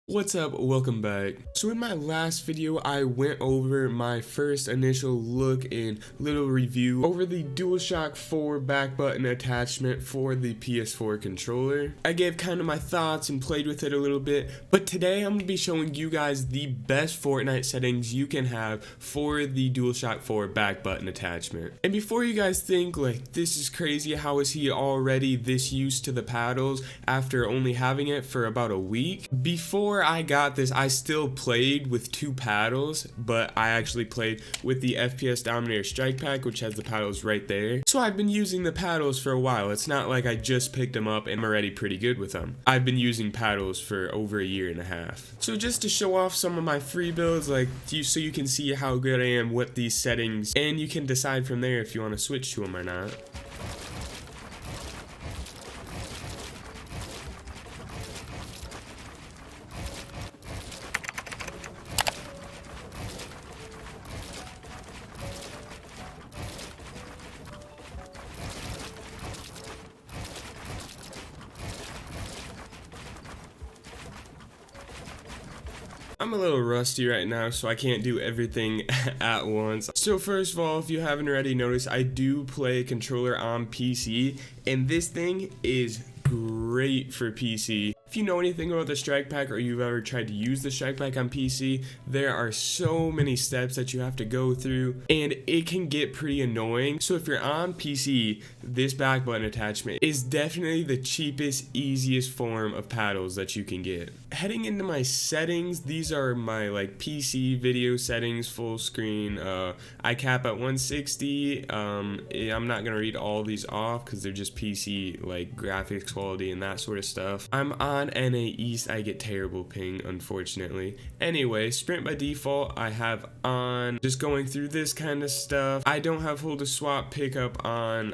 What's up? Welcome back. So in my last video, I went over my first initial look and little review over the DualShock 4 back button attachment for the PS4 controller. I gave kind of my thoughts and played with it a little bit, but today I'm going to be showing you guys the best Fortnite settings you can have for the DualShock 4 back button attachment. And before you guys think like, this is crazy, how is he already this used to the paddles after only having it for about a week? Before I got this, I still played with two paddles, but I actually played with the FPS Dominator Strike Pack, which has the paddles right there. So I've been using the paddles for a while. It's not like I just picked them up and I'm already pretty good with them. I've been using paddles for over a year and a half. So just to show off some of my free builds, so you can see how good I am with these settings, and you can decide from there if you want to switch to them or not. I'm a little rusty right now, so I can't do everything at once. So first of all, if you haven't already noticed, I do play a controller on PC, and this thing is great for PC. If you know anything about the Strike Pack or you've ever tried to use the Strike Pack on PC, there are so many steps that you have to go through, and it can get pretty annoying. So if you're on PC, this back button attachment is definitely the cheapest, easiest form of paddles that you can get. Heading into my settings, these are my PC video settings, full screen. I cap at 160. I'm not gonna read all these off because they're just PC graphics quality and that sort of stuff. I'm on NA East. I get terrible ping, unfortunately. Anyway, sprint by default I have on. Just going through this kind of stuff. I don't have hold to swap pickup on.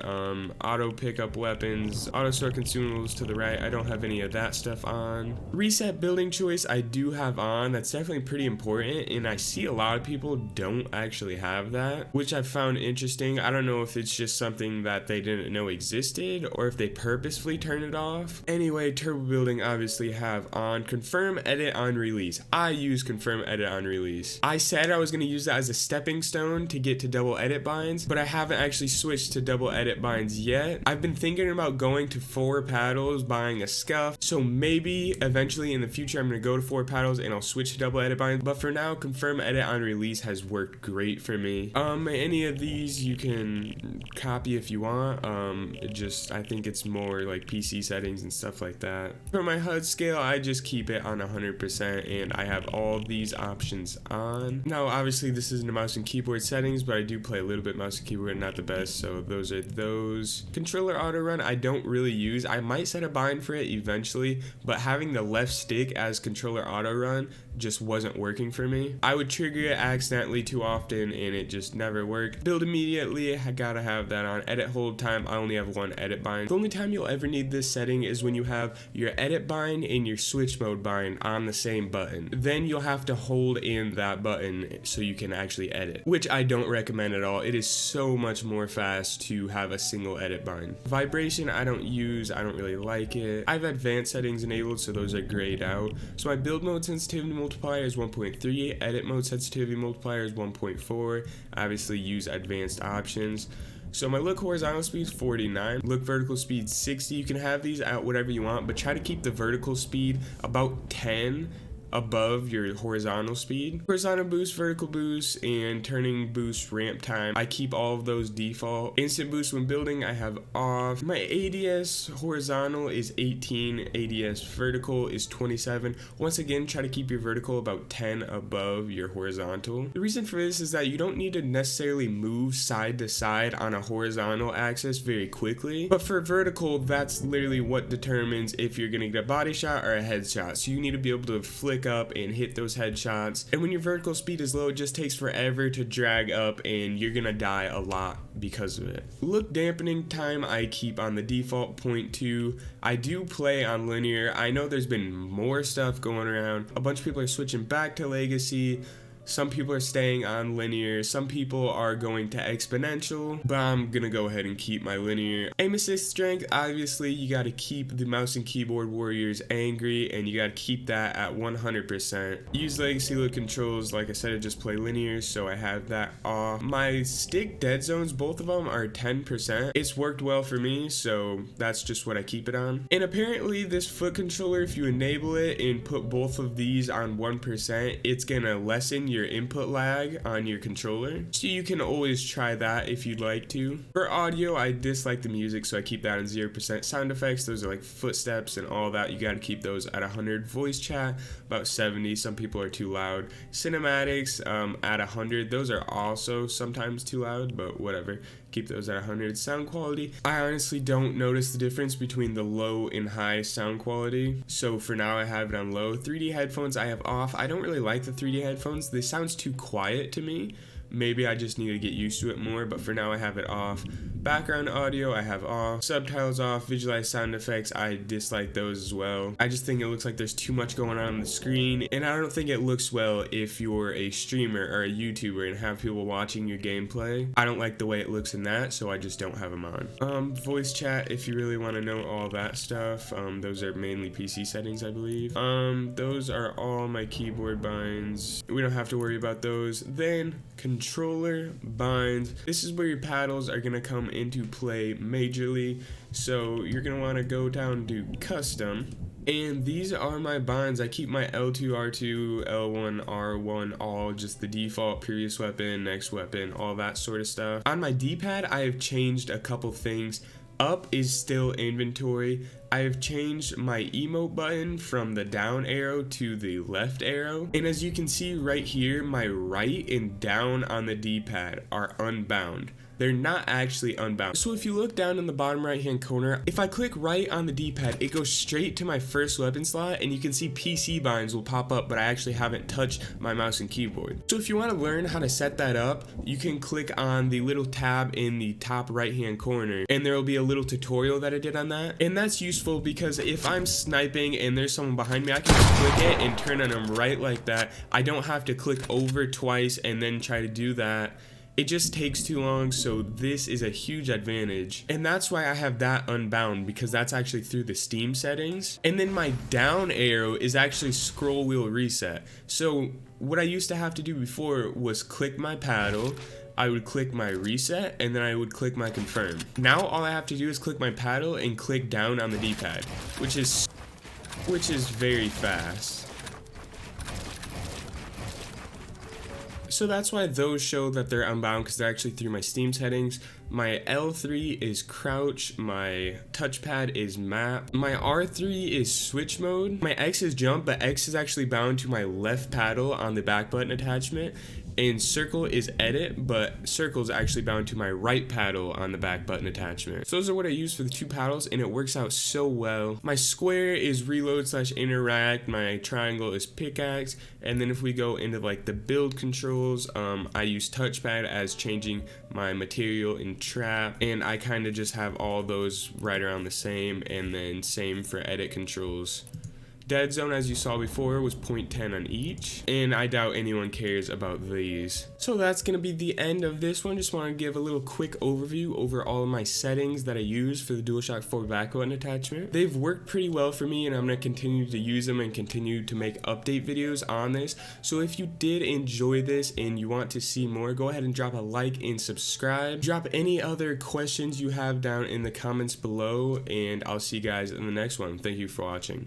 Auto pickup weapons, auto store consumables to the right. I don't have any of that stuff on. Reset building choice I do have on. That's definitely pretty important, and I see a lot of people don't actually have that, which I found interesting. I don't know if it's just something that they didn't know existed or if they purposefully turn it off. Anyway, turbo building obviously have on. Confirm edit on release. I use confirm edit on release. I said I was going to use that as a stepping stone to get to double edit binds, but I haven't actually switched to double edit binds yet. I've been thinking about going to 4 paddles, buying a scuff, so maybe eventually in the future I'm going to go to 4 paddles and I'll switch to double edit binds, but for now confirm edit on release has worked great for me. Any of these you can copy if you want. I think it's more like PC settings and stuff like that. For my HUD scale, I just keep it on 100% and I have all these options on. Now obviously this isn't a mouse and keyboard settings, but I do play a little bit mouse and keyboard, not the best, so those are those. Controller auto run I don't really use. I might set a bind for it eventually, but having the left stick as controller auto run just wasn't working for me. I would trigger it accidentally too often and it just never worked. Build immediately, I gotta have that on. Edit hold time, I only have 1 edit bind. The only time you'll ever need this setting is when you have your edit bind and your switch mode bind on the same button. Then you'll have to hold in that button so you can actually edit, which I don't recommend at all. It is so much more fast to have a single edit bind. Vibration I don't use, I don't really like it. I have advanced settings enabled, so those are grayed out. So my build mode sensitivity multiplier is 1.3, edit mode sensitivity multiplier is 1.4. Obviously use advanced options. So my look horizontal speed is 49, look vertical speed 60. You can have these at whatever you want, but try to keep the vertical speed about 10 above your horizontal speed. Horizontal boost, vertical boost, and turning boost ramp time, I keep all of those default. Instant boost when building I have off. My ADS horizontal is 18, ADS vertical is 27. Once again, try to keep your vertical about 10 above your horizontal. The reason for this is that you don't need to necessarily move side to side on a horizontal axis very quickly, but for vertical, that's literally what determines if you're gonna get a body shot or a headshot. So you need to be able to flick up and hit those headshots, and when your vertical speed is low, it just takes forever to drag up and you're gonna die a lot because of it. Look dampening time I keep on the default 0.2. I do play on linear. I know there's been more stuff going around. A bunch of people are switching back to legacy. Some people are staying on linear, some people are going to exponential, but I'm gonna go ahead and keep my linear. Aim assist strength, obviously you gotta keep the mouse and keyboard warriors angry, and you gotta keep that at 100%. Use legacy look controls, like I said, I just play linear, so I have that off. My stick dead zones, both of them are 10%. It's worked well for me, so that's just what I keep it on. And apparently this foot controller, if you enable it and put both of these on 1%, it's gonna lessen your input lag on your controller. So you can always try that if you'd like to. For audio, I dislike the music, so I keep that on 0%. Sound effects, those are like footsteps and all that, you gotta keep those at 100. Voice chat, about 70. Some people are too loud. Cinematics, at 100. Those are also sometimes too loud, but whatever. Keep those at 100. Sound quality, I honestly don't notice the difference between the low and high sound quality, so for now I have it on low. 3D headphones I have off. I don't really like the 3D headphones. They sound too quiet to me. Maybe I just need to get used to it more, but for now I have it off. Background audio I have off. Subtitles off. Visualize sound effects, I dislike those as well. I just think it looks like there's too much going on the screen, and I don't think it looks well if you're a streamer or a YouTuber and have people watching your gameplay. I don't like the way it looks in that, so I just don't have them on. Voice chat, if you really want to know all that stuff, those are mainly PC settings, I believe. Those are all my keyboard binds. We don't have to worry about those. Then controller binds. This is where your paddles are gonna come into play majorly, so you're gonna want to go down to custom, and these are my binds. I keep my L2, R2, L1, R1, all just the default, previous weapon, next weapon, all that sort of stuff. On my D-pad I have changed a couple things. Up is still inventory. I have changed my emote button from the down arrow to the left arrow. And as you can see right here, my right and down on the D-pad are unbound. They're not actually unbound. So if you look down in the bottom right hand corner, if I click right on the D-pad, it goes straight to my first weapon slot, and you can see PC binds will pop up, but I actually haven't touched my mouse and keyboard. So if you want to learn how to set that up, you can click on the little tab in the top right hand corner, and there will be a little tutorial that I did on that. And that's useful because if I'm sniping and there's someone behind me, I can just click it and turn on them right like that. I don't have to click over twice and then try to do that. It just takes too long, so this is a huge advantage. And that's why I have that unbound, because that's actually through the Steam settings. And then my down arrow is actually scroll wheel reset. So what I used to have to do before was click my paddle, I would click my reset, and then I would click my confirm. Now all I have to do is click my paddle and click down on the D-pad, which is very fast. So that's why those show that they're unbound, because they're actually through my Steam settings. My L3 is crouch, my touchpad is map, my R3 is switch mode, my X is jump, but X is actually bound to my left paddle on the back button attachment, and circle is edit, but circle is actually bound to my right paddle on the back button attachment. So those are what I use for the two paddles, and it works out so well. My square is reload / interact, my triangle is pickaxe, and then if we go into like the build controls, I use touchpad as changing my material and trap, and I kind of just have all those right around the same, and then same for edit controls. Dead zone, as you saw before, was 0.10 on each, and I doubt anyone cares about these. So that's going to be the end of this one. Just want to give a little quick overview over all of my settings that I use for the DualShock 4 back button attachment. They've worked pretty well for me, and I'm going to continue to use them and continue to make update videos on this. So if you did enjoy this and you want to see more, go ahead and drop a like and subscribe. Drop any other questions you have down in the comments below, and I'll see you guys in the next one. Thank you for watching.